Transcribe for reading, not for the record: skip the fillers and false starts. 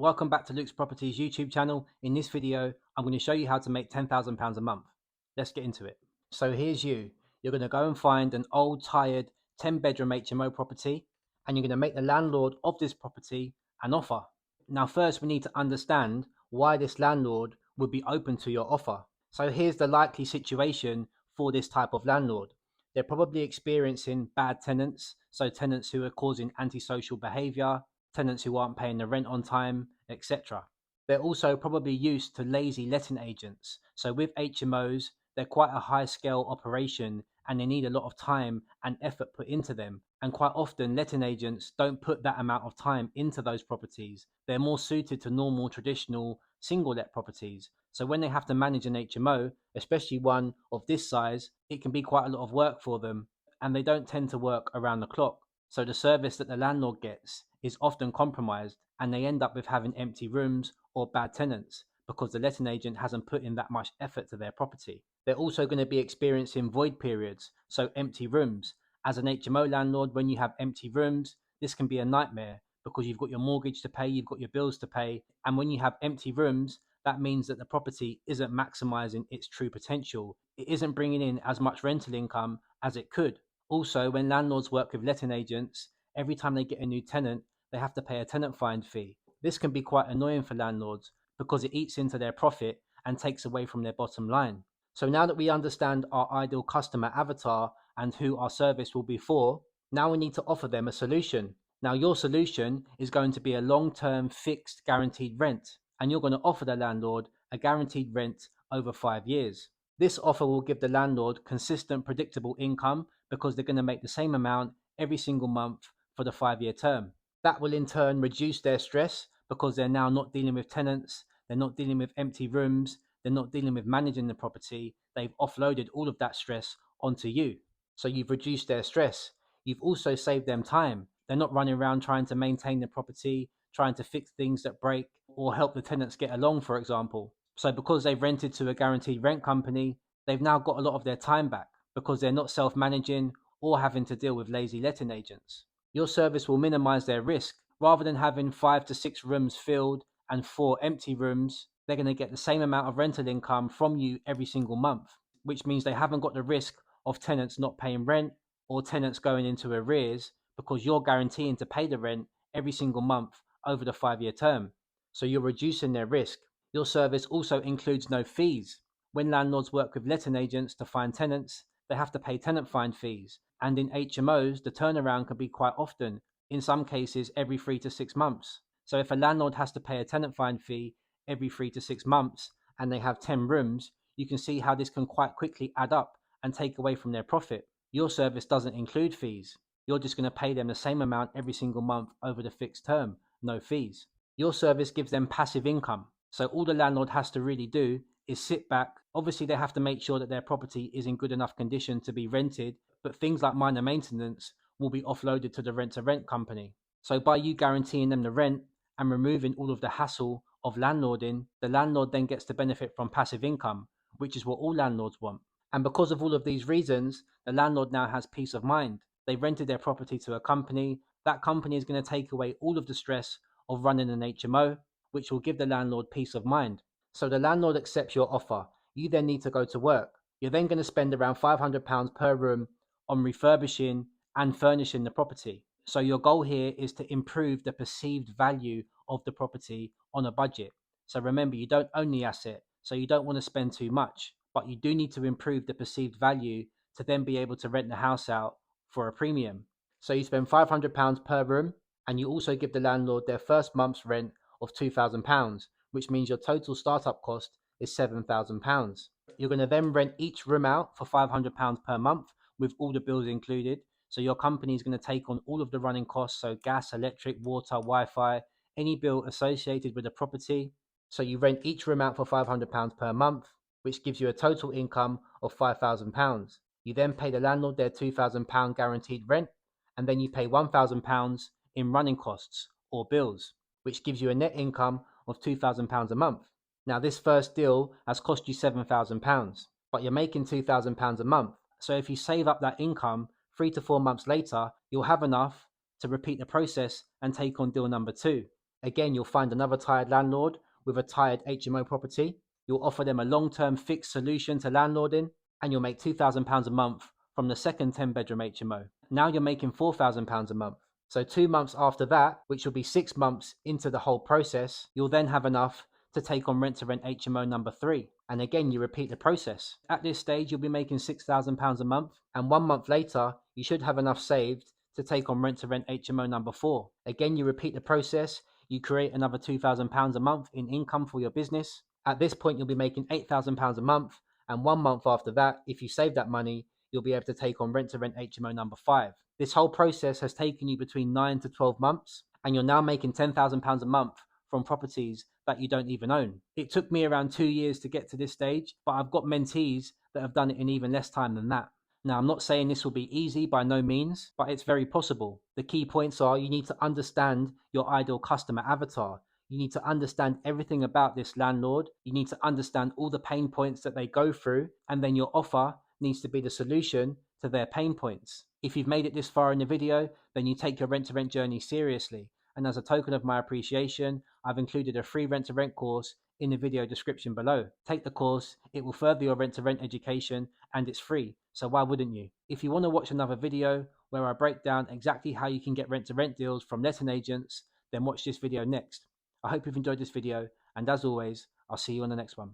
Welcome back to Luke's Properties YouTube channel. In this video, I'm going to show you how to make £10,000 a month. Let's get into it. So here's you. You're going to go and find an old, tired 10-bedroom HMO property, and you're going to make the landlord of this property an offer. Now, first, we need to understand why this landlord would be open to your offer. So here's the likely situation for this type of landlord. They're probably experiencing bad tenants, so tenants who are causing antisocial behavior, tenants who aren't paying the rent on time, etc. They're also probably used to lazy letting agents. So with HMOs, they're quite a high scale operation and they need a lot of time and effort put into them. And quite often, letting agents don't put that amount of time into those properties. They're more suited to normal, traditional single let properties. So when they have to manage an HMO, especially one of this size, it can be quite a lot of work for them, and they don't tend to work around the clock. So the service that the landlord gets is often compromised, and they end up with having empty rooms or bad tenants because the letting agent hasn't put in that much effort to their property. They're also going to be experiencing void periods, so empty rooms. As an HMO landlord, when you have empty rooms, this can be a nightmare because you've got your mortgage to pay, you've got your bills to pay, and when you have empty rooms, that means that the property isn't maximizing its true potential. It isn't bringing in as much rental income as it could. Also, when landlords work with letting agents, every time they get a new tenant, they have to pay a tenant find fee. This can be quite annoying for landlords because it eats into their profit and takes away from their bottom line. So now that we understand our ideal customer avatar and who our service will be for, now we need to offer them a solution. Now, your solution is going to be a long-term fixed guaranteed rent, and you're going to offer the landlord a guaranteed rent over 5 years. This offer will give the landlord consistent, predictable income because they're going to make the same amount every single month for the 5 year term. That will in turn reduce their stress because they're now not dealing with tenants, they're not dealing with empty rooms, they're not dealing with managing the property. They've offloaded all of that stress onto you. So you've reduced their stress. You've also saved them time. They're not running around trying to maintain the property, trying to fix things that break or help the tenants get along, for example. So because they've rented to a guaranteed rent company, they've now got a lot of their time back because they're not self-managing or having to deal with lazy letting agents. Your service will minimize their risk. Rather than having 5 to 6 rooms filled and 4 empty rooms, they're going to get the same amount of rental income from you every single month, which means they haven't got the risk of tenants not paying rent or tenants going into arrears because you're guaranteeing to pay the rent every single month over the 5 year term. So you're reducing their risk. Your service also includes no fees. When landlords work with letting agents to find tenants, they have to pay tenant find fees. And in HMOs, the turnaround can be quite often, in some cases every 3 to 6 months. So if a landlord has to pay a tenant find fee every 3 to 6 months and they have 10 rooms, you can see how this can quite quickly add up and take away from their profit. Your service doesn't include fees. You're just going to pay them the same amount every single month over the fixed term, no fees. Your service gives them passive income. So all the landlord has to really do is sit back. Obviously, they have to make sure that their property is in good enough condition to be rented, but things like minor maintenance will be offloaded to the rent to rent company. So by you guaranteeing them the rent and removing all of the hassle of landlording, the landlord then gets to benefit from passive income, which is what all landlords want. And because of all of these reasons, the landlord now has peace of mind. They rented their property to a company. That company is going to take away all of the stress of running an HMO, which will give the landlord peace of mind. So the landlord accepts your offer. You then need to go to work. You're then going to spend around £500 per room on refurbishing and furnishing the property. So your goal here is to improve the perceived value of the property on a budget. So remember, you don't own the asset, so you don't want to spend too much, but you do need to improve the perceived value to then be able to rent the house out for a premium. So you spend £500 per room, and you also give the landlord their first month's rent of £2,000, which means your total startup cost is £7,000. You're going to then rent each room out for £500 per month with all the bills included. So your company is going to take on all of the running costs, so gas, electric, water, Wi-Fi, any bill associated with the property. So you rent each room out for £500 per month, which gives you a total income of £5,000. You then pay the landlord their £2,000 guaranteed rent, and then you pay £1,000 in running costs or bills, which gives you a net income of £2,000 a month. Now, this first deal has cost you £7,000, but you're making £2,000 a month. So if you save up that income, 3 to 4 months later, you'll have enough to repeat the process and take on deal number two. Again, you'll find another tired landlord with a tired HMO property. You'll offer them a long-term fixed solution to landlording, and you'll make £2,000 a month from the second 10-bedroom HMO. Now you're making £4,000 a month. So 2 months after that, which will be 6 months into the whole process, you'll then have enough to take on rent to rent HMO number 3. And again, you repeat the process. At this stage, you'll be making £6,000 a month, and 1 month later, you should have enough saved to take on rent to rent HMO number 4. Again, you repeat the process. You create another £2,000 a month in income for your business. At this point, you'll be making £8,000 a month, and 1 month after that, if you save that money, you'll be able to take on rent to rent HMO number 5. This whole process has taken you between 9 to 12 months, and you're now making £10,000 a month from properties that you don't even own. It took me around 2 years to get to this stage, but I've got mentees that have done it in even less time than that. Now, I'm not saying this will be easy by no means, but it's very possible. The key points are you need to understand your ideal customer avatar. You need to understand everything about this landlord. You need to understand all the pain points that they go through, and then your offer needs to be the solution to their pain points. If you've made it this far in the video, then you take your rent to rent journey seriously. And as a token of my appreciation, I've included a free rent to rent course in the video description below. Take the course, it will further your rent to rent education, and it's free. So why wouldn't you? If you want to watch another video where I break down exactly how you can get rent to rent deals from letting agents, then watch this video next. I hope you've enjoyed this video, and as always, I'll see you on the next one.